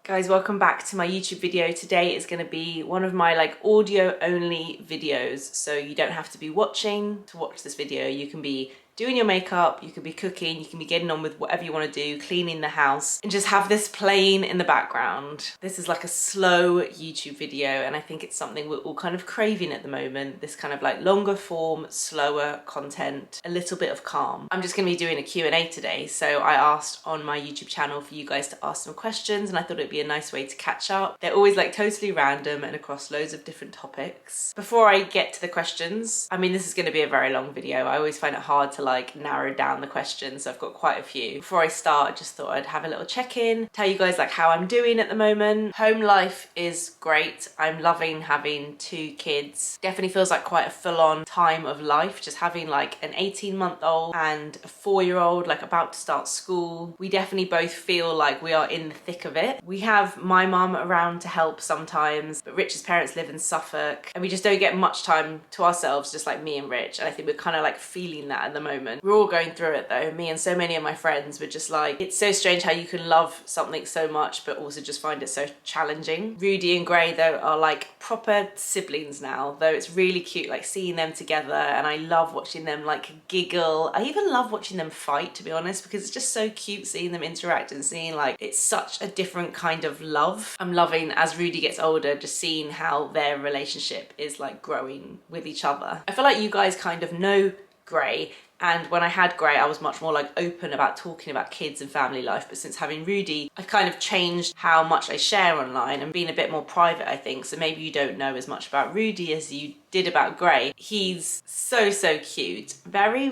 Guys, welcome back to my YouTube video. Today is going to be one of my audio only videos, so you don't have to be watching to watch this video. You can be doing your makeup, you could be cooking, you can be getting on with whatever you want to do, cleaning the house, and just have this playing in the background. This is like a slow YouTube video, and I think it's something we're all kind of craving at the moment. This kind of longer form, slower content, a little bit of calm. I'm just going to be doing a Q&A today, so I asked on my YouTube channel for you guys to ask some questions, and I thought it'd be a nice way to catch up. They're always totally random and across loads of different topics. Before I get to the questions, I mean, this is going to be a very long video. I always find it hard to narrow down the questions, so I've got quite a few. Before I start, I just thought I'd have a little check-in, tell you guys how I'm doing at the moment. Home life is great. I'm loving having 2 kids. Definitely feels like quite a full-on time of life, just having an 18-month-old and a 4-year-old about to start school. We definitely both feel like we are in the thick of it. We have my mum around to help sometimes, but Rich's parents live in Suffolk, and we just don't get much time to ourselves, just me and Rich, and I think we're kind of feeling that at the moment. We're all going through it though. Me and so many of my friends were just it's so strange how you can love something so much but also just find it so challenging. Rudy and Gray though are proper siblings now, though it's really cute seeing them together, and I love watching them giggle. I even love watching them fight, to be honest, because it's just so cute seeing them interact and seeing it's such a different kind of love. I'm loving, as Rudy gets older, just seeing how their relationship is growing with each other. I feel like you guys kind of know Gray, and when I had Gray, I was much more open about talking about kids and family life, but since having Rudy, I've kind of changed how much I share online and being a bit more private, I think. So maybe you don't know as much about Rudy as you did about Gray. He's so cute, very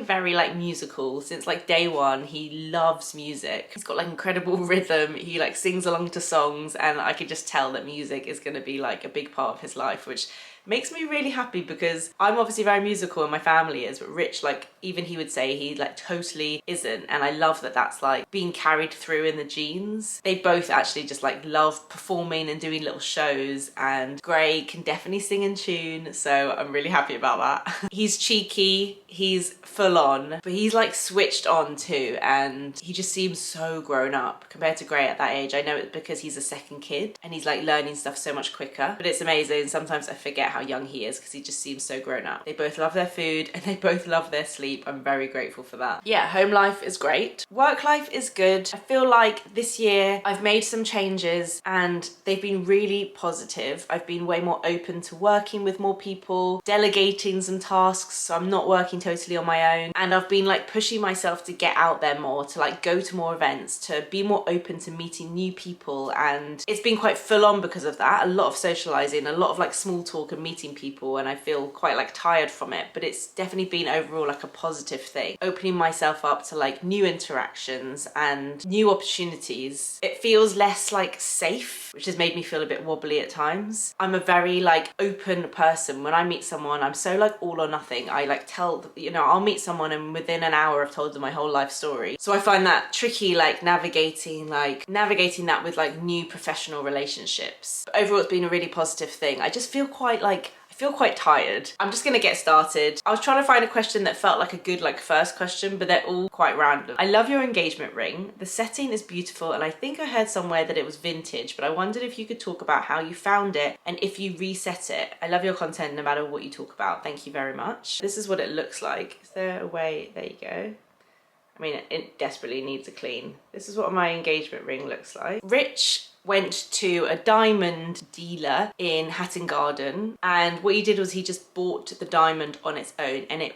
musical. Since day one, he loves music. He's got incredible rhythm. He sings along to songs, and I could just tell that music is going to be a big part of his life, which makes me really happy because I'm obviously very musical and my family is, but Rich, even he would say he totally isn't, and I love that that's being carried through in the genes. They both actually just love performing and doing little shows, and Gray can definitely sing in tune, so I'm really happy about that. He's cheeky, he's full on, but he's switched on too, and he just seems so grown up compared to Gray at that age. I know it's because he's a second kid and he's learning stuff so much quicker, but it's amazing. Sometimes I forget how young he is because he just seems so grown up. They both love their food and they both love their sleep. I'm very grateful for that. Yeah, home life is great. Work life is good. I feel this year I've made some changes and they've been really positive. I've been way more open to working with more people, delegating some tasks, so I'm not working totally on my own, and I've been pushing myself to get out there more, to go to more events, to be more open to meeting new people, and it's been quite full on because of that. A lot of socializing, a lot of small talk and meeting people, and I feel quite tired from it, but it's definitely been overall a positive thing. Opening myself up to new interactions and new opportunities. It feels less safe, which has made me feel a bit wobbly at times. I'm a very open person. When I meet someone, I'm so all or nothing. I tell, I'll meet someone and within an hour I've told them my whole life story. So I find that tricky navigating that with new professional relationships. But overall it's been a really positive thing. I just feel quite I feel quite tired. I'm just gonna get started. I was trying to find a question that felt like a good first question, but they're all quite random. I love your engagement ring. The setting is beautiful, and I think I heard somewhere that it was vintage, but I wondered if you could talk about how you found it and if you reset it. I love your content no matter what you talk about. Thank you very much. This is what it looks like. Is there a way? There you go. I mean, it desperately needs a clean. This is what my engagement ring looks like. Rich went to a diamond dealer in Hatton Garden, and what he did was he just bought the diamond on its own, and it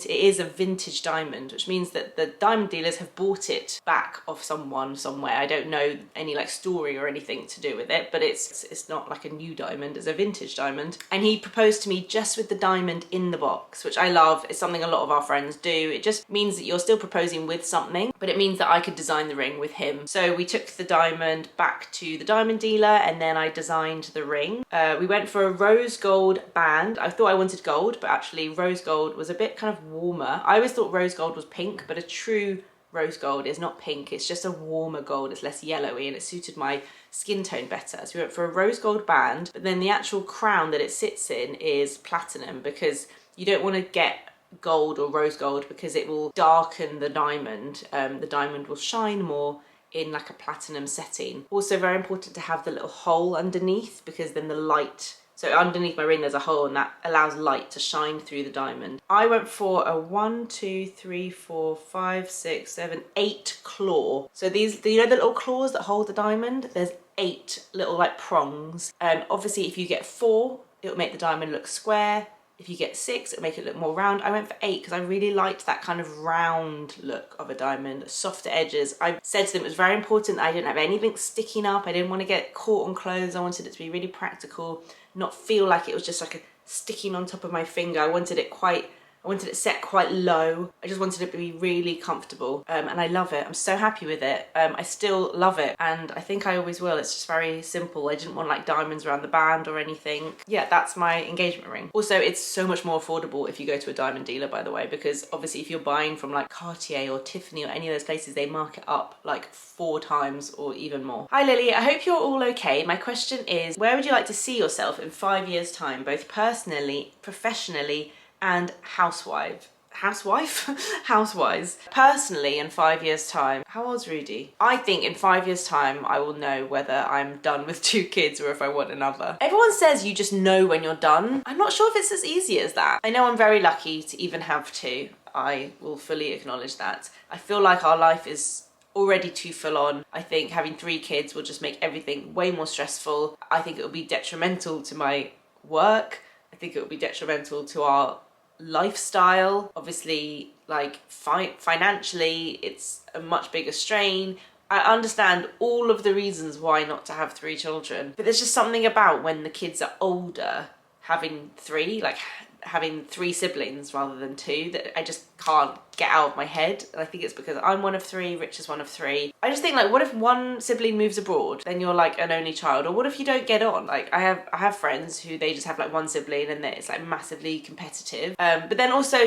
is a vintage diamond, which means that the diamond dealers have bought it back off someone somewhere. I don't know any story or anything to do with it, but it's not a new diamond, it's a vintage diamond. And he proposed to me just with the diamond in the box, which I love. It's something a lot of our friends do. It just means that you're still proposing with something, but it means that I could design the ring with him. So we took the diamond back to the diamond dealer, and then I designed the ring. We went for a rose gold band. I thought I wanted gold, but actually rose gold was a bit kind of warmer. I always thought rose gold was pink, but a true rose gold is not pink. It's just a warmer gold. It's less yellowy, and it suited my skin tone better. So we went for a rose gold band, but then the actual crown that it sits in is platinum, because you don't want to get gold or rose gold because it will darken the diamond. The diamond will shine more in like a platinum setting. Also very important to have the little hole underneath, because then the light, so underneath my ring there's a hole and that allows light to shine through the diamond. I went for a 1, 2, 3, 4, 5, 6, 7, 8 claw. So these, you know the little claws that hold the diamond? There's 8 little like prongs. Obviously if you get 4, it'll make the diamond look square. If you get 6, it'll make it look more round. I went for 8 because I really liked that kind of round look of a diamond, softer edges. I said to them it was very important that I didn't have anything sticking up. I didn't want to get caught on clothes. I wanted it to be really practical, not feel like it was just like a sticking on top of my finger. I wanted it set quite low. I just wanted it to be really comfortable, and I love it. I'm so happy with it. I still love it, and I think I always will. It's just very simple. I didn't want like diamonds around the band or anything. Yeah, that's my engagement ring. Also, it's so much more affordable if you go to a diamond dealer, by the way, because obviously if you're buying from like Cartier or Tiffany or any of those places, they mark it up like 4 times or even more. Hi Lily, I hope you're all okay. My question is, where would you like to see yourself in 5 years' time, both personally, professionally, and housewife? Housewise. Personally, in 5 years' time. How old's Rudy? I think in 5 years' time, I will know whether I'm done with 2 kids or if I want another. Everyone says you just know when you're done. I'm not sure if it's as easy as that. I know I'm very lucky to even have 2. I will fully acknowledge that. I feel like our life is already too full on. I think having 3 kids will just make everything way more stressful. I think it will be detrimental to my work. I think it will be detrimental to our lifestyle. Obviously, like financially, it's a much bigger strain. I understand all of the reasons why not to have 3 children, but there's just something about when the kids are older, having 3, like having 3 siblings rather than 2, that I just can't get out of my head. And I think it's because I'm one of 3, Rich is one of 3. I just think like, what if one sibling moves abroad? Then you're like an only child. Or what if you don't get on? Like I have friends who they just have like 1 sibling and it's like massively competitive. But then also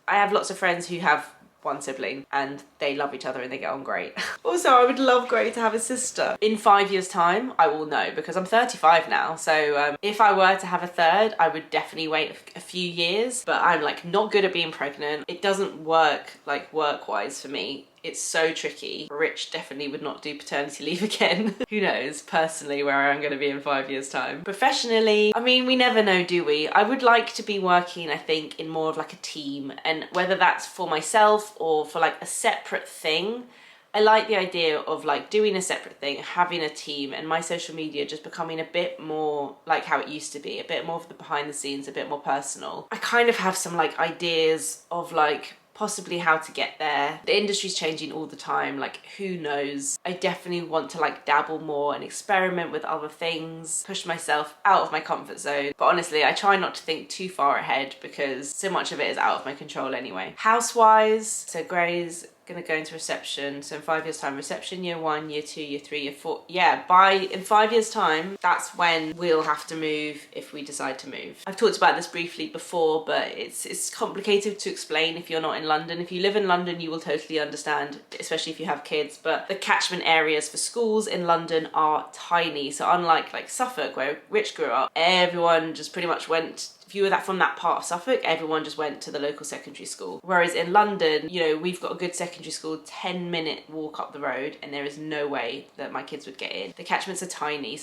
I have lots of friends who have 1 sibling and they love each other and they get on great. Also, I would love great to have a sister. In 5 years' time, I will know, because I'm 35 now. So if I were to have a third, I would definitely wait a few years, but I'm like not good at being pregnant. It doesn't work like work-wise for me. It's so tricky. Rich definitely would not do paternity leave again. Who knows personally where I'm going to be in 5 years' time. Professionally, I mean, we never know, do we? I would like to be working, I think, in more of like a team, and whether that's for myself or for like a separate thing. I like the idea of like doing a separate thing, having a team, and my social media just becoming a bit more like how it used to be, a bit more of the behind the scenes, a bit more personal. I kind of have some like ideas of like possibly how to get there. The industry's changing all the time, like who knows. I definitely want to like dabble more and experiment with other things, push myself out of my comfort zone. But honestly, I try not to think too far ahead because so much of it is out of my control anyway. House-wise, so Gray's gonna go into reception. So in 5 years' time, reception year 1, year 2, year 3, year 4. Yeah, in 5 years' time, that's when we'll have to move if we decide to move. I've talked about this briefly before, but it's complicated to explain if you're not in London. If you live in London, you will totally understand, especially if you have kids. But the catchment areas for schools in London are tiny. So unlike like Suffolk, where Rich grew up, everyone just pretty much went, if you were from that part of Suffolk, everyone just went to the local secondary school. Whereas in London, you know, we've got a good secondary school, 10-minute walk up the road, and there is no way that my kids would get in. The catchments are tiny.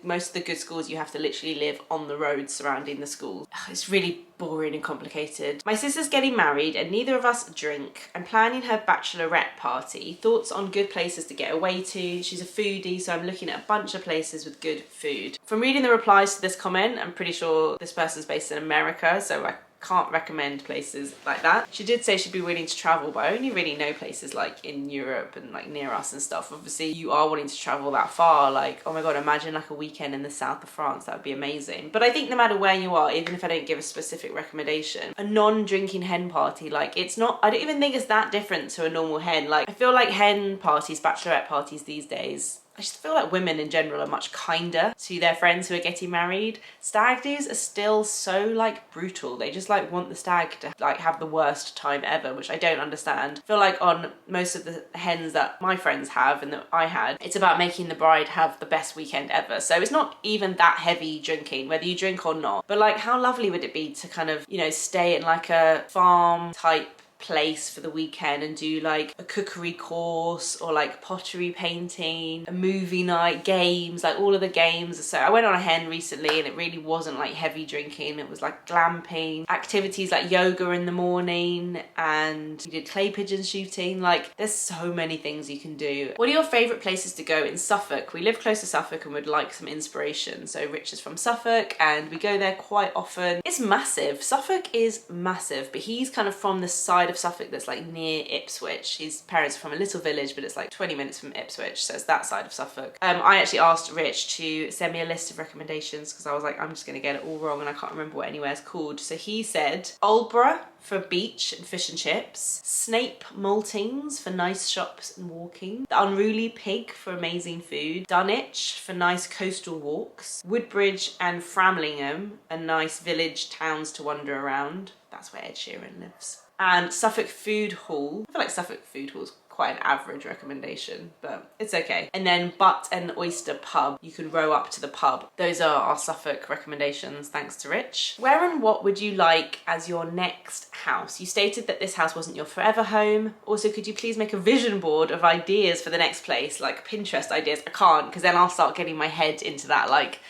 Most of the good schools, you have to literally live on the roads surrounding the schools. It's really boring and complicated. My sister's getting married and neither of us drink. I'm planning her bachelorette party. Thoughts on good places to get away to? She's a foodie, so I'm looking at a bunch of places with good food. From reading the replies to this comment, I'm pretty sure this person's based in America, so I can't recommend places like that. She did say she'd be willing to travel, but I only really know places like in Europe and like near us and stuff. Obviously you are wanting to travel that far, like oh my god, imagine like a weekend in the south of France. That would be amazing. But I think no matter where you are, even if I don't give a specific recommendation, a non-drinking hen party, like it's not, I don't even think it's that different to a normal hen. Like I feel like hen parties, bachelorette parties these days, I just feel like women in general are much kinder to their friends who are getting married. Stag do's are still so like brutal. They just like want the stag to like have the worst time ever, which I don't understand. I feel like on most of the hens that my friends have and that I had, it's about making the bride have the best weekend ever. So it's not even that heavy drinking, whether you drink or not. But like how lovely would it be to kind of, you know, stay in like a farm type place for the weekend and do like a cookery course or like pottery painting, a movie night, games, like all of the games. So I went on a hen recently and it really wasn't like heavy drinking. It was like glamping, activities like yoga in the morning, and we did clay pigeon shooting. Like there's so many things you can do. What are your favourite places to go in Suffolk? We live close to Suffolk and would like some inspiration. So Rich is from Suffolk and we go there quite often. It's massive. Suffolk is massive, but he's kind of from the side of Suffolk that's like near Ipswich. His parents are from a little village, but it's like 20 minutes from Ipswich, so it's that side of Suffolk. I actually asked Rich to send me a list of recommendations because I was like, I'm just gonna get it all wrong and I can't remember what anywhere's called. So he said Aldborough for beach and fish and chips, Snape Maltings for nice shops and walking, the Unruly Pig for amazing food, Dunwich for nice coastal walks, Woodbridge and Framlingham are nice village towns to wander around. That's where Ed Sheeran lives. And Suffolk Food Hall. I feel like Suffolk Food Hall's quite an average recommendation, but it's okay. And then Butt and Oyster Pub. You can row up to the pub. Those are our Suffolk recommendations, thanks to Rich. Where and what would you like as your next house? You stated that this house wasn't your forever home. Also, could you please make a vision board of ideas for the next place, like Pinterest ideas? I can't, because then I'll start getting my head into that, like,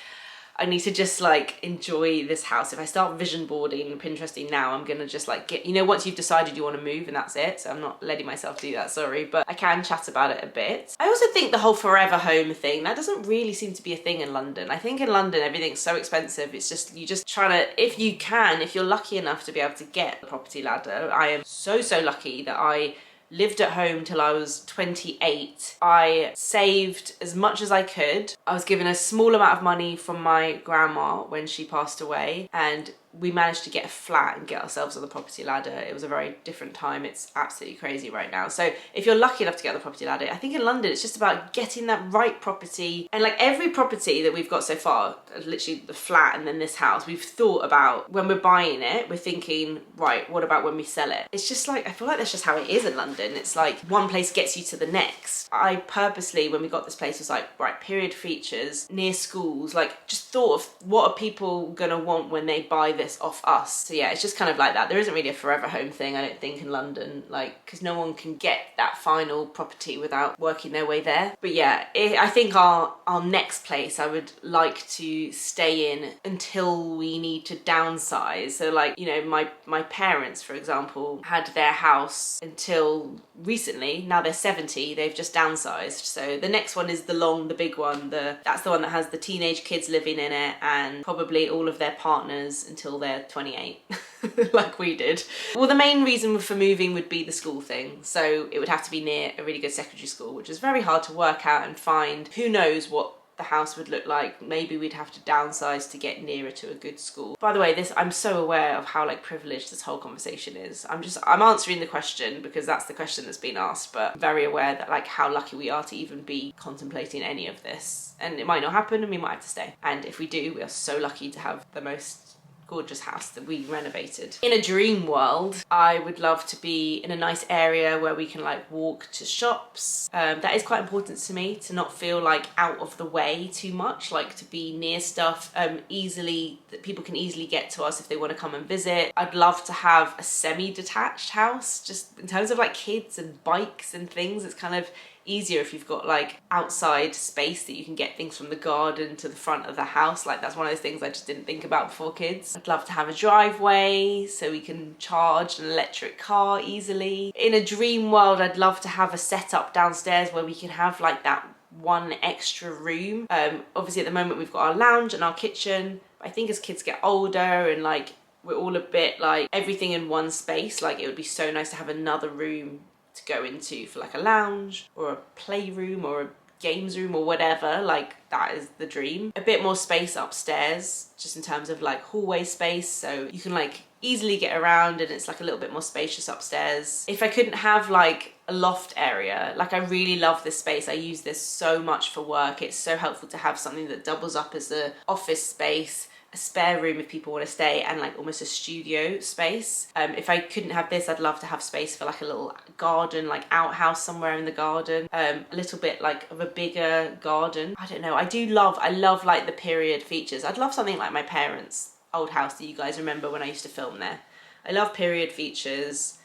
I need to just like enjoy this house. If I start vision boarding and Pinteresting now, I'm gonna just like get, you know, once you've decided you want to move and that's it. So I'm not letting myself do that, sorry, but I can chat about it a bit. I also think the whole forever home thing, that doesn't really seem to be a thing in London. I think in London, everything's so expensive. It's just, you just trying to, if you can, if you're lucky enough to be able to get a property ladder. I am so lucky that I lived at home till I was 28. I saved as much as I could. I was given a small amount of money from my grandma when she passed away, and we managed to get a flat and get ourselves on the property ladder. It was a very different time. It's absolutely crazy right now. So if you're lucky enough to get on the property ladder, I think in London it's just about getting that right property. And like every property that we've got so far, literally the flat and then this house, we've thought about when we're buying it, we're thinking, right, what about when we sell it? It's just like, I feel like that's just how it is in London. It's like one place gets you to the next. I purposely, when we got this place, was like, right, period features, near schools, like just thought of what are people gonna want when they buy this off us. So yeah, it's just kind of like that. There isn't really a forever home thing, I don't think, in London, like, because no one can get that final property without working their way there. But yeah, I think our next place I would like to stay in until we need to downsize. So like, you know, my parents, for example, had their house until recently. Now they're 70, they've just downsized. So the next one is the big one. That's the one that has the teenage kids living in it and probably all of their partners until they're 28 like we did. Well, the main reason for moving would be the school thing, so it would have to be near a really good secondary school, which is very hard to work out and find. Who knows what the house would look like. Maybe we'd have to downsize to get nearer to a good school. By the way, I'm so aware of how like privileged this whole conversation is. I'm answering the question because that's the question that's been asked, but I'm very aware that like how lucky we are to even be contemplating any of this. And it might not happen and we might have to stay. And if we do, we are so lucky to have the most gorgeous house that we renovated. In a dream world, I would love to be in a nice area where we can like walk to shops. That is quite important to me, to not feel like out of the way too much, like to be near stuff easily, that people can easily get to us if they want to come and visit. I'd love to have a semi-detached house, just in terms of like kids and bikes and things. It's kind of easier if you've got like outside space that you can get things from the garden to the front of the house. Like that's one of those things I just didn't think about before kids. I'd love to have a driveway so we can charge an electric car easily. In a dream world, I'd love to have a setup downstairs where we can have like that one extra room. Obviously at the moment we've got our lounge and our kitchen. I think as kids get older and like we're all a bit like everything in one space, like it would be so nice to have another room to go into for like a lounge or a playroom or a games room or whatever. Like that is the dream. A bit more space upstairs, just in terms of like hallway space, so you can like easily get around and it's like a little bit more spacious upstairs. If I couldn't have like a loft area, like I really love this space. I use this so much for work. It's so helpful to have something that doubles up as an office space, a spare room if people want to stay, and like almost a studio space. If I couldn't have this, I'd love to have space for like a little garden, like outhouse somewhere in the garden, a little bit like of a bigger garden. I don't know, I love like the period features. I'd love something like my parents' old house that you guys remember when I used to film there. I love period features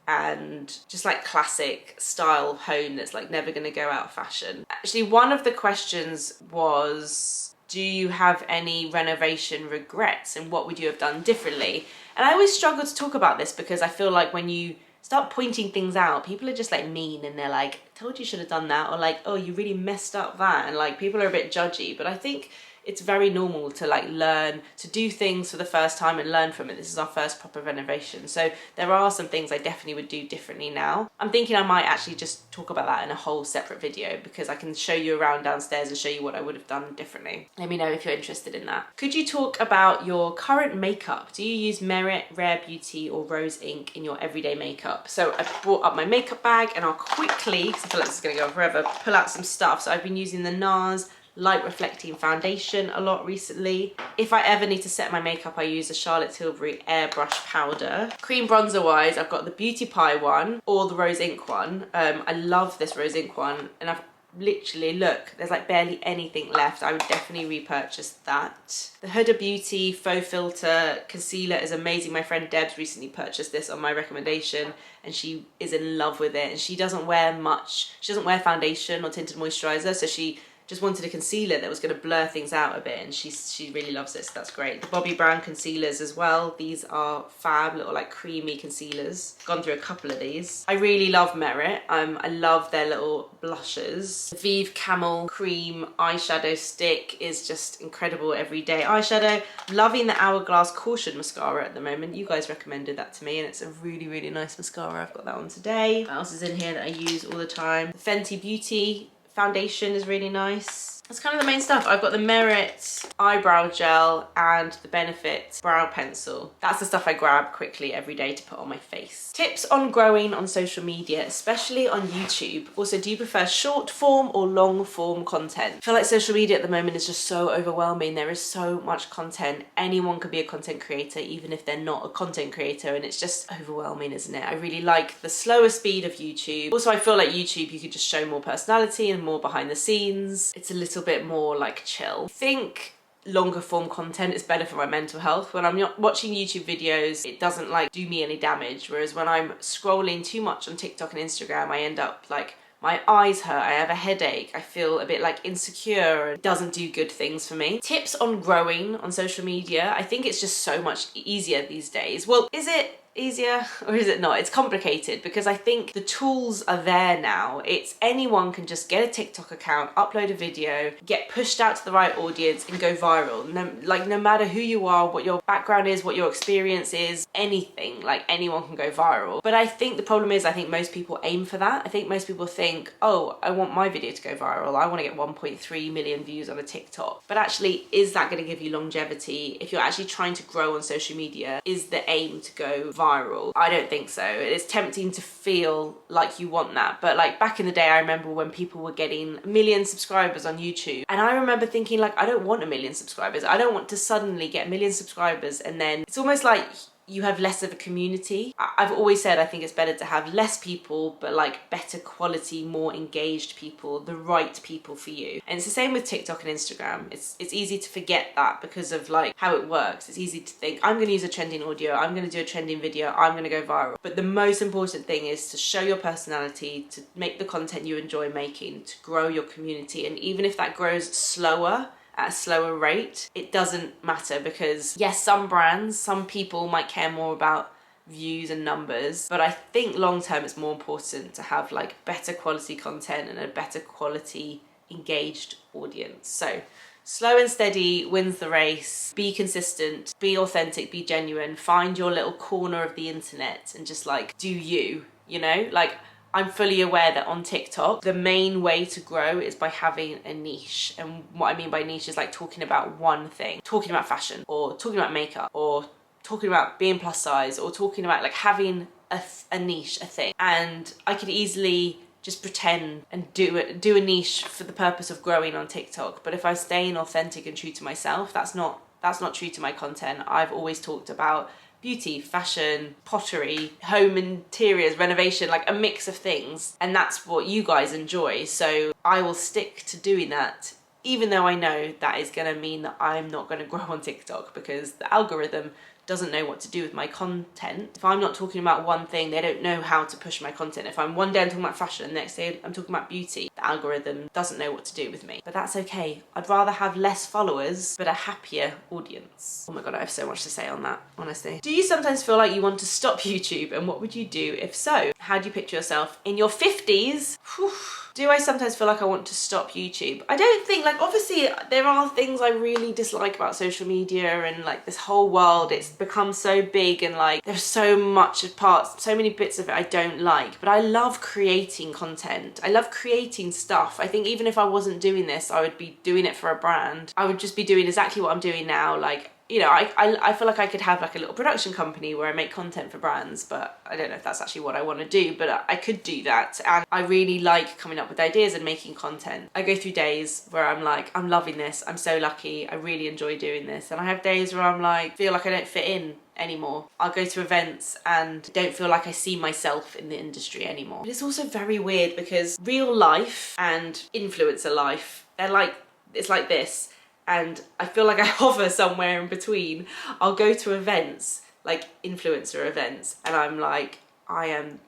and just like classic style home that's like never gonna go out of fashion. Actually, one of the questions was, do you have any renovation regrets and what would you have done differently? And I always struggle to talk about this because I feel like when you start pointing things out, people are just like mean and they're like, told you should have done that, or like, oh, you really messed up that, and like people are a bit judgy. But I think it's very normal to like learn to do things for the first time and learn from it. This is our first proper renovation, so there are some things I definitely would do differently now. I'm thinking I might actually just talk about that in a whole separate video because I can show you around downstairs and show you what I would have done differently. Let me know if you're interested in that. Could you talk about your current makeup? Do you use Merit, Rare Beauty or Rose Ink in your everyday makeup? So I brought up my makeup bag and I'll quickly, because I feel like this is going to go on forever, pull out some stuff. So I've been using the NARS Light Reflecting Foundation a lot recently. If I ever need to set my makeup, I use a Charlotte Tilbury Airbrush Powder. Cream bronzer wise, I've got the Beauty Pie one or the Rose Ink one. I love this Rose Ink one, and I've literally, look, there's like barely anything left. I would definitely repurchase that. The Huda Beauty Faux Filter Concealer is amazing. My friend Debs recently purchased this on my recommendation and she is in love with it, and she doesn't wear much. She doesn't wear foundation or tinted moisturizer, so she just wanted a concealer that was going to blur things out a bit, and she really loves it, so that's great. The Bobbi Brown concealers as well. These are fab, little like creamy concealers. Gone through a couple of these. I really love Merit. I love their little blushes. The Vive Camel Cream eyeshadow stick is just incredible everyday eyeshadow. Loving the Hourglass Caution mascara at the moment. You guys recommended that to me and it's a really, really nice mascara. I've got that on today. What else is in here that I use all the time? The Fenty Beauty foundation is really nice. That's kind of the main stuff. I've got the Merit eyebrow gel and the Benefit brow pencil. That's the stuff I grab quickly every day to put on my face. Tips on growing on social media, especially on YouTube. Also, do you prefer short form or long form content? I feel like social media at the moment is just so overwhelming. There is so much content. Anyone can be a content creator, even if they're not a content creator, and it's just overwhelming, isn't it? I really like the slower speed of YouTube. Also, I feel like YouTube, you could just show more personality and more behind the scenes. It's a little bit more like chill. I think longer form content is better for my mental health. When I'm not watching YouTube videos, it doesn't like do me any damage, whereas when I'm scrolling too much on TikTok and Instagram, I end up like my eyes hurt, I have a headache, I feel a bit like insecure, and it doesn't do good things for me. Tips on growing on social media. I think it's just so much easier these days. Well, is it easier or is it not? It's complicated because I think the tools are there now. It's anyone can just get a TikTok account, upload a video, get pushed out to the right audience and go viral. No matter who you are, what your background is, what your experience is, anything, like anyone can go viral. But I think the problem is I think most people aim for that. I think most people think, oh, I want my video to go viral. I want to get 1.3 million views on a TikTok. But actually, is that going to give you longevity? If you're actually trying to grow on social media, is the aim to go viral? I don't think so. It's tempting to feel like you want that, but like back in the day, I remember when people were getting 1 million subscribers on YouTube, and I remember thinking like, I don't want 1 million subscribers. I don't want to suddenly get 1 million subscribers and then it's almost like you have less of a community. I've always said I think it's better to have less people, but like better quality, more engaged people, the right people for you. And it's the same with TikTok and Instagram. It's easy to forget that because of like how it works. It's easy to think, I'm gonna use a trending audio, I'm gonna do a trending video, I'm gonna go viral. But the most important thing is to show your personality, to make the content you enjoy making, to grow your community. And even if that grows slower, at a slower rate, it doesn't matter, because yes, some brands, some people might care more about views and numbers, but I think long term it's more important to have like better quality content and a better quality engaged audience. So slow and steady wins the race. Be consistent, be authentic, be genuine, find your little corner of the internet and just like do you, you know? Like, I'm fully aware that on TikTok, the main way to grow is by having a niche. And what I mean by niche is like talking about one thing, talking about fashion or talking about makeup or talking about being plus size or talking about like having a niche, a thing. And I could easily just pretend and do a niche for the purpose of growing on TikTok. But if I'm staying authentic and true to myself, that's not true to my content. I've always talked about beauty, fashion, pottery, home interiors, renovation, like a mix of things. And that's what you guys enjoy. So I will stick to doing that, even though I know that is gonna mean that I'm not gonna grow on TikTok because the algorithm doesn't know what to do with my content. If I'm not talking about one thing, they don't know how to push my content. If I'm one day I'm talking about fashion and the next day I'm talking about beauty, the algorithm doesn't know what to do with me. But that's okay. I'd rather have less followers, but a happier audience. Oh my God, I have so much to say on that, honestly. Do you sometimes feel like you want to stop YouTube, and what would you do if so? How do you picture yourself in your 50s? Whew. Do I sometimes feel like I want to stop YouTube? I don't think, like, obviously there are things I really dislike about social media and like this whole world. It's become so big and like there's so much parts, so many bits of it I don't like, but I love creating content. I love creating stuff. I think even if I wasn't doing this, I would be doing it for a brand. I would just be doing exactly what I'm doing now. Like, you know, I feel like I could have like a little production company where I make content for brands, but I don't know if that's actually what I want to do, but I could do that. And I really like coming up with ideas and making content. I go through days where I'm like, I'm loving this, I'm so lucky, I really enjoy doing this. And I have days where I'm like, feel like I don't fit in anymore. I'll go to events and don't feel like I see myself in the industry anymore. But it's also very weird because real life and influencer life, it's like this. And I feel like I hover somewhere in between. I'll go to events, like influencer events, and I'm like, I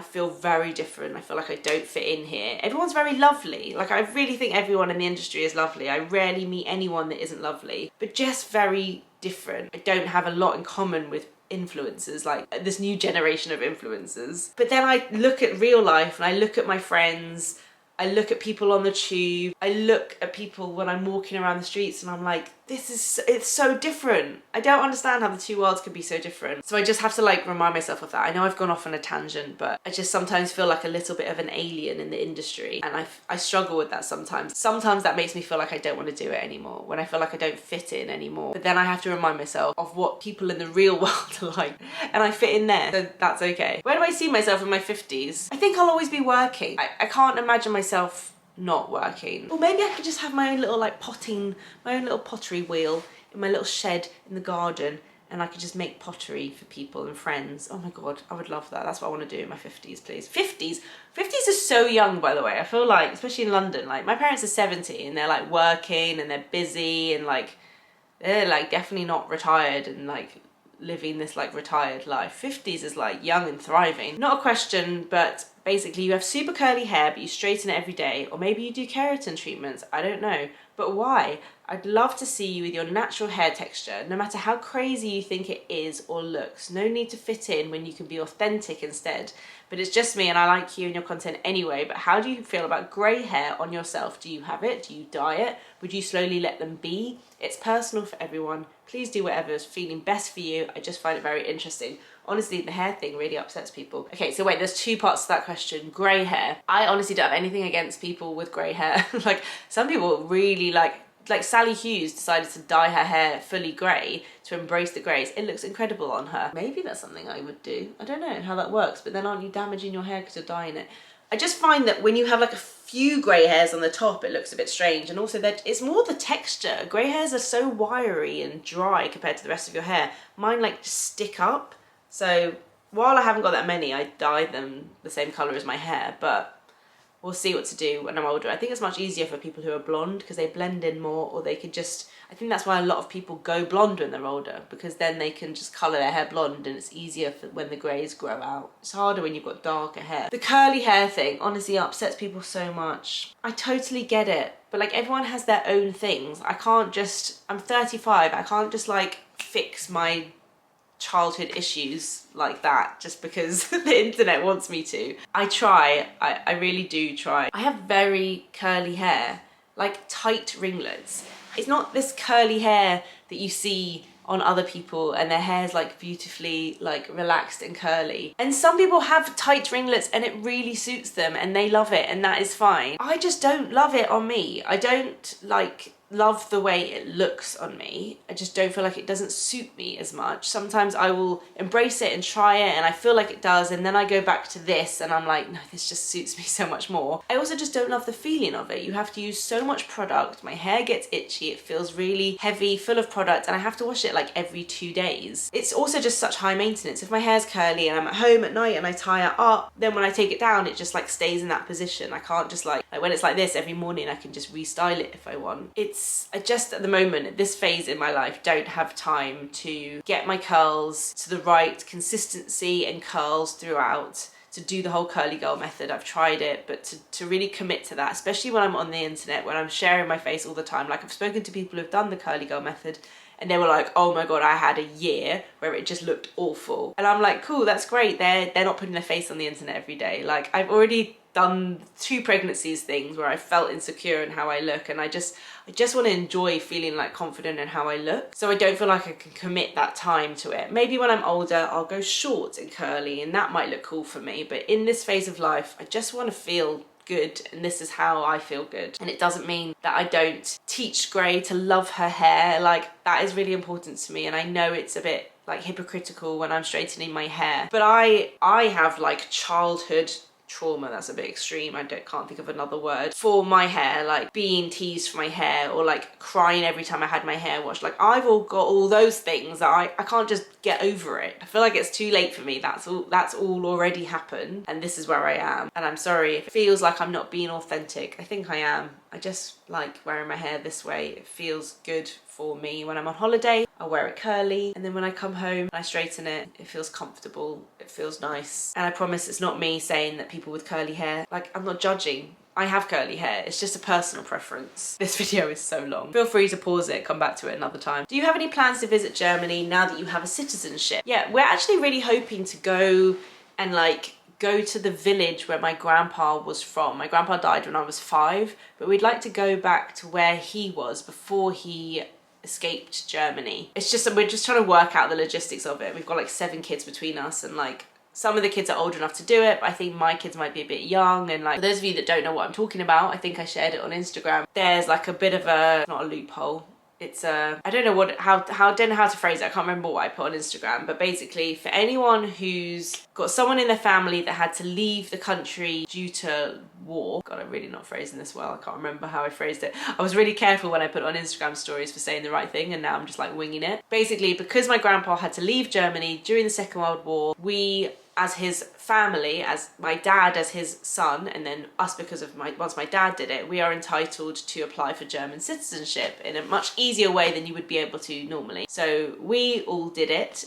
feel very different. I feel like I don't fit in here. Everyone's very lovely. Like, I really think everyone in the industry is lovely. I rarely meet anyone that isn't lovely, but just very different. I don't have a lot in common with influencers, like this new generation of influencers. But then I look at real life and I look at my friends, I look at people on the tube, I look at people when I'm walking around the streets, and I'm like, it's so different. I don't understand how the two worlds could be so different. So I just have to like remind myself of that. I know I've gone off on a tangent, but I just sometimes feel like a little bit of an alien in the industry, and I struggle with that sometimes. Sometimes that makes me feel like I don't want to do it anymore, when I feel like I don't fit in anymore. But then I have to remind myself of what people in the real world are like, and I fit in there, so that's okay. Where do I see myself in my 50s? I think I'll always be working. I can't imagine myself not working. Or maybe I could just have my own little like my own little pottery wheel in my little shed in the garden, and I could just make pottery for people and friends. Oh my God, I would love that. That's what I want to do in my 50s, please. 50s are so young, by the way. I feel like, especially in London, like my parents are 70 and they're like working and they're busy and like they're like definitely not retired and like living this like retired life. 50s is like young and thriving. Not a question, but basically you have super curly hair but you straighten it every day, or maybe you do keratin treatments, I don't know. But why? I'd love to see you with your natural hair texture, no matter how crazy you think it is or looks. No need to fit in when you can be authentic instead. But it's just me and I like you and your content anyway. But how do you feel about grey hair on yourself? Do you have it? Do you dye it? Would you slowly let them be? It's personal for everyone. Please do whatever is feeling best for you. I just find it very interesting. Honestly, the hair thing really upsets people. Okay, so wait, there's two parts to that question. Grey hair. I honestly don't have anything against people with grey hair. Like, some people really like Sally Hughes decided to dye her hair fully grey to embrace the greys. It looks incredible on her. Maybe that's something I would do. I don't know how that works, but then aren't you damaging your hair because you're dyeing it? I just find that when you have like a few grey hairs on the top, it looks a bit strange. And also that it's more the texture. Grey hairs are so wiry and dry compared to the rest of your hair. Mine like just stick up. So while I haven't got that many, I dye them the same colour as my hair, but we'll see what to do when I'm older. I think it's much easier for people who are blonde because they blend in more, or they could just, I think that's why a lot of people go blonde when they're older, because then they can just colour their hair blonde and it's easier for when the greys grow out. It's harder when you've got darker hair. The curly hair thing honestly upsets people so much. I totally get it, but like everyone has their own things. I can't just, I'm 35, I can't just like fix my childhood issues like that just because the internet wants me to. I try, I really do try. I have very curly hair, like tight ringlets. It's not this curly hair that you see on other people and their hair's like beautifully like relaxed and curly. And some people have tight ringlets and it really suits them and they love it, and that is fine. I just don't love it on me. I don't like love the way it looks on me. I just don't feel like it doesn't suit me as much. Sometimes I will embrace it and try it and I feel like it does, and then I go back to this and I'm like, no, this just suits me so much more. I also just don't love the feeling of it. You have to use so much product. My hair gets itchy. It feels really heavy, full of product, and I have to wash it like every 2 days. It's also just such high maintenance. If my hair's curly and I'm at home at night and I tie it up, then when I take it down, it just like stays in that position. I can't just like when it's like this every morning, I can just restyle it if I want. It's I just at the moment, at this phase in my life, don't have time to get my curls to the right consistency and curls throughout, to do the whole curly girl method. I've tried it, but to really commit to that, especially when I'm on the internet, when I'm sharing my face all the time. Like, I've spoken to people who've done the curly girl method and they were like, oh my God, I had a year where it just looked awful. And I'm like, cool, that's great. They're not putting their face on the internet every day. Like, I've already done 2 pregnancies things where I felt insecure in how I look, and I just want to enjoy feeling like confident in how I look. So I don't feel like I can commit that time to it. Maybe when I'm older, I'll go short and curly and that might look cool for me. But in this phase of life, I just want to feel good, and this is how I feel good. And it doesn't mean that I don't teach Gray to love her hair. Like, that is really important to me, and I know it's a bit like hypocritical when I'm straightening my hair, but I have like childhood trauma. That's a bit extreme. I can't think of another word for my hair, like being teased for my hair or like crying every time I had my hair washed. Like, I've got all those things that I can't just get over it. I feel like it's too late for me. That's all already happened, and this is where I am. And I'm sorry if it feels like I'm not being authentic. I think I am. I just like wearing my hair this way. It feels good for me. When I'm on holiday, I wear it curly, and then when I come home and I straighten it, it feels comfortable, it feels nice. And I promise it's not me saying that people with curly hair, like, I'm not judging. I have curly hair, it's just a personal preference. This video is so long. Feel free to pause it, come back to it another time. Do you have any plans to visit Germany now that you have a citizenship? Yeah, we're actually really hoping to go and like go to the village where my grandpa was from. My grandpa died when I was 5, but we'd like to go back to where he was before he escaped Germany. It's just, we're just trying to work out the logistics of it. We've got like 7 kids between us, and like some of the kids are old enough to do it, but I think my kids might be a bit young. And like, for those of you that don't know what I'm talking about, I think I shared it on Instagram. There's like a bit of a, not a loophole, it's a, I don't know what, I don't know how to phrase it. I can't remember what I put on Instagram, but basically for anyone who's got someone in their family that had to leave the country due to war. God, I'm really not phrasing this well. I can't remember how I phrased it. I was really careful when I put on Instagram stories for saying the right thing, and now I'm just like winging it. Basically, because my grandpa had to leave Germany during the Second World War, we, as his family, as my dad as his son, and then us because of once my dad did it, we are entitled to apply for German citizenship in a much easier way than you would be able to normally. So we all did it.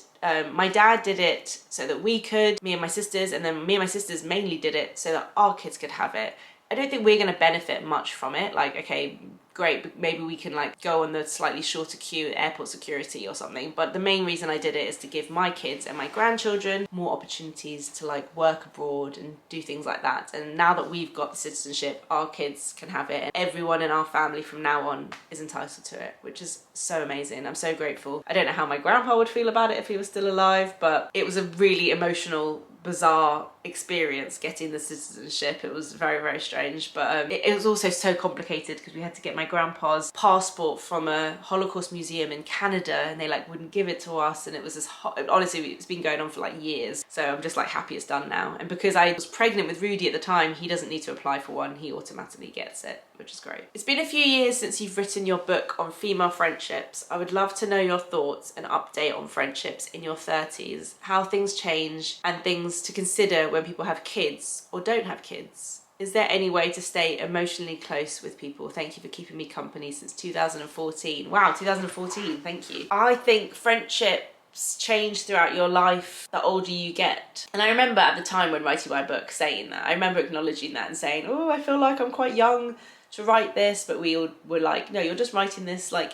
My dad did it so that we could, me and my sisters, and then me and my sisters mainly did it so that our kids could have it. I don't think we're going to benefit much from it. Like, okay, great, but maybe we can like go on the slightly shorter queue at airport security or something. But the main reason I did it is to give my kids and my grandchildren more opportunities to like work abroad and do things like that. And now that we've got the citizenship, our kids can have it, and everyone in our family from now on is entitled to it, which is so amazing. I'm so grateful. I don't know how my grandpa would feel about it if he was still alive, but it was a really emotional, bizarre experience getting the citizenship. It was very, very strange, but it was also so complicated because we had to get my grandpa's passport from a Holocaust museum in Canada, and they like wouldn't give it to us, and it was this honestly, it's been going on for like years. So I'm just like happy it's done now. And because I was pregnant with Rudy at the time, he doesn't need to apply for one, he automatically gets it, which is great. It's been a few years since you've written your book on female friendships. I would love to know your thoughts and update on friendships in your 30s, how things change, and things to consider when people have kids or don't have kids. Is there any way to stay emotionally close with people? Thank you for keeping me company since 2014. Wow, 2014, thank you. I think friendships change throughout your life the older you get. And I remember at the time when writing my book saying that. I remember acknowledging that and saying, oh, I feel like I'm quite young to write this, but we all were like, no, you're just writing this like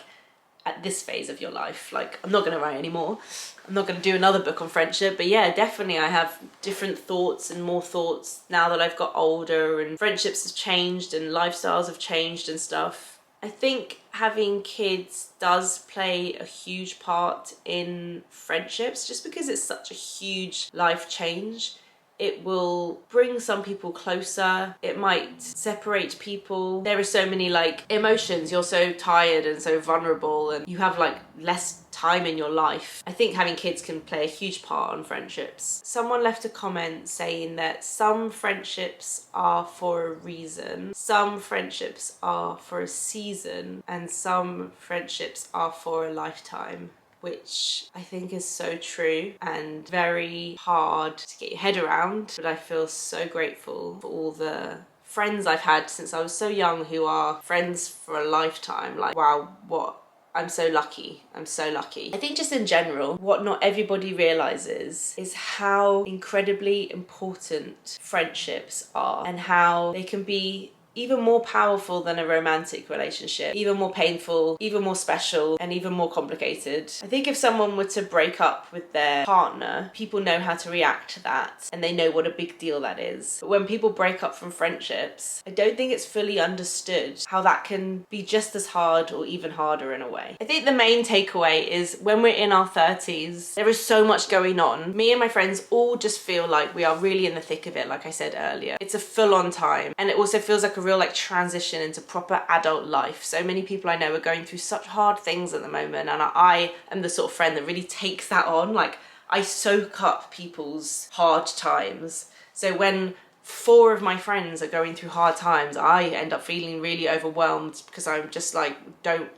at this phase of your life. Like, I'm not going to write anymore. I'm not going to do another book on friendship, but yeah, definitely I have different thoughts and more thoughts now that I've got older, and friendships have changed and lifestyles have changed and stuff. I think having kids does play a huge part in friendships, just because it's such a huge life change. It will bring some people closer. It might separate people. There are so many like emotions. You're so tired and so vulnerable, and you have like less time in your life. I think having kids can play a huge part on friendships. Someone left a comment saying that some friendships are for a reason, some friendships are for a season, and some friendships are for a lifetime, which I think is so true and very hard to get your head around. But I feel so grateful for all the friends I've had since I was so young who are friends for a lifetime. Like, wow, what? I'm so lucky. I'm so lucky. I think just in general, what not everybody realizes is how incredibly important friendships are and how they can be even more powerful than a romantic relationship, even more painful, even more special, and even more complicated. I think if someone were to break up with their partner, people know how to react to that and they know what a big deal that is. But when people break up from friendships, I don't think it's fully understood how that can be just as hard or even harder in a way. I think the main takeaway is when we're in our 30s, there is so much going on. Me and my friends all just feel like we are really in the thick of it, like I said earlier. It's a full-on time, and it also feels like a real like transition into proper adult life. So many people I know are going through such hard things at the moment, and I am the sort of friend that really takes that on. Like, I soak up people's hard times. So when 4 of my friends are going through hard times, I end up feeling really overwhelmed because I'm just like,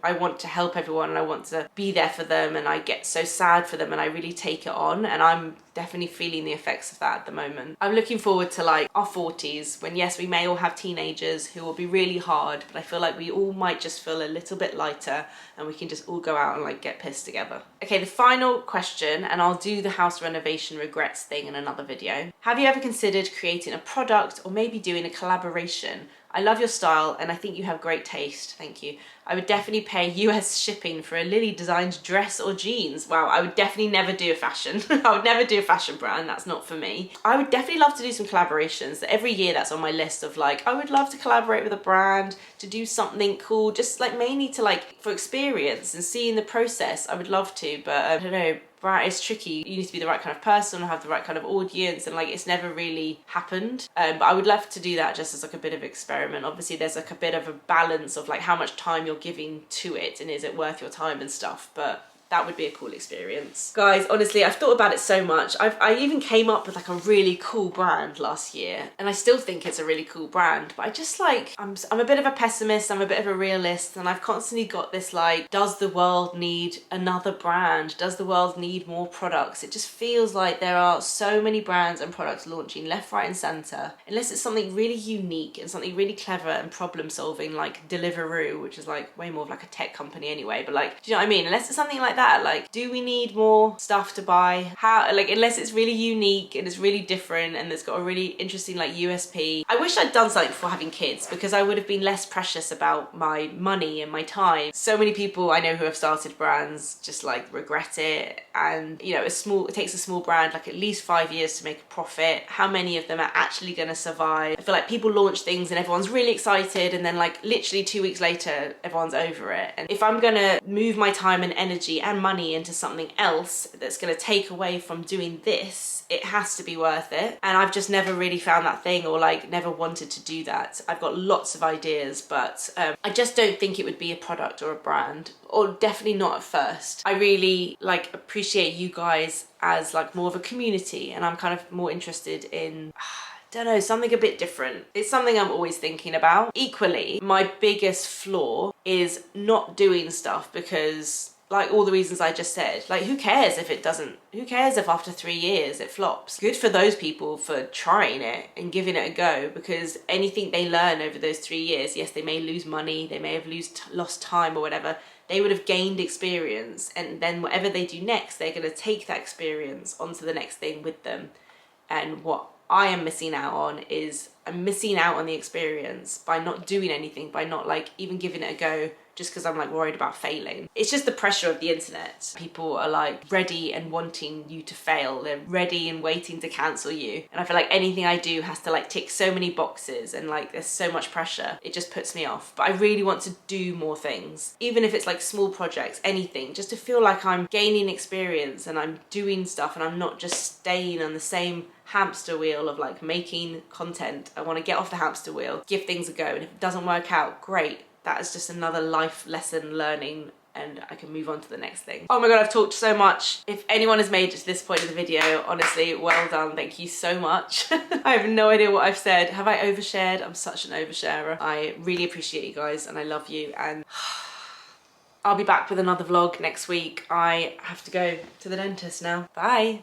I want to help everyone and I want to be there for them, and I get so sad for them and I really take it on, and I'm definitely feeling the effects of that at the moment. I'm looking forward to like our 40s when, yes, we may all have teenagers who will be really hard, but I feel like we all might just feel a little bit lighter and we can just all go out and like get pissed together. Okay, the final question, and I'll do the house renovation regrets thing in another video. Have you ever considered creating a product or maybe doing a collaboration? I love your style and I think you have great taste. Thank you. I would definitely pay US shipping for a Lily designed dress or jeans. Wow, I would definitely never do a fashion. I would never do a fashion brand, that's not for me. I would definitely love to do some collaborations. Every year that's on my list of like, I would love to collaborate with a brand, to do something cool, just like mainly to like, for experience and seeing the process. I would love to, but I don't know, brand is tricky. You need to be the right kind of person, have the right kind of audience, and like it's never really happened. But I would love to do that just as like a bit of experiment. Obviously there's like a bit of a balance of like how much time you're giving to it and is it worth your time and stuff, but that would be a cool experience. Guys, honestly, I've thought about it so much. I even came up with like a really cool brand last year, and I still think it's a really cool brand, but I just like, I'm a bit of a pessimist, I'm a bit of a realist, and I've constantly got this like, does the world need another brand? Does the world need more products? It just feels like there are so many brands and products launching left, right, and center. Unless it's something really unique and something really clever and problem solving, like Deliveroo, which is like way more of like a tech company anyway, but like, do you know what I mean? Unless it's something like that, like, do we need more stuff to buy? How, like, unless it's really unique and it's really different and it's got a really interesting like USP. I wish I'd done something before having kids because I would have been less precious about my money and my time. So many people I know who have started brands just like regret it, and you know, it takes a small brand like at least 5 years to make a profit. How many of them are actually going to survive? I feel like people launch things and everyone's really excited, and then like literally 2 weeks later everyone's over it. And if I'm gonna move my time and energy and money into something else that's going to take away from doing this, it has to be worth it. And I've just never really found that thing, or like never wanted to do that. I've got lots of ideas, but I just don't think it would be a product or a brand, or definitely not at first. I really like appreciate you guys as like more of a community, and I'm kind of more interested in don't know, something a bit different. It's something I'm always thinking about. Equally, my biggest flaw is not doing stuff because like all the reasons I just said. Like, who cares if it doesn't? Who cares if after 3 years it flops? Good for those people for trying it and giving it a go, because anything they learn over those 3 years, yes, they may lose money, they may have lost time or whatever, they would have gained experience, and then whatever they do next, they're going to take that experience onto the next thing with them. And what I am missing out on is I'm missing out on the experience by not doing anything, by not like even giving it a go, just because I'm like worried about failing. It's just the pressure of the internet. People are like ready and wanting you to fail. They're ready and waiting to cancel you. And I feel like anything I do has to like tick so many boxes, and like there's so much pressure. It just puts me off. But I really want to do more things. Even if it's like small projects, anything, just to feel like I'm gaining experience and I'm doing stuff and I'm not just staying on the same hamster wheel of like making content. I want to get off the hamster wheel, give things a go, and if it doesn't work out, great. That is just another life lesson learning, and I can move on to the next thing. Oh my god, I've talked so much. If anyone has made it to this point of the video, honestly, well done. Thank you so much. I have no idea what I've said. Have I overshared? I'm such an oversharer. I really appreciate you guys and I love you, and I'll be back with another vlog next week. I have to go to the dentist now. Bye.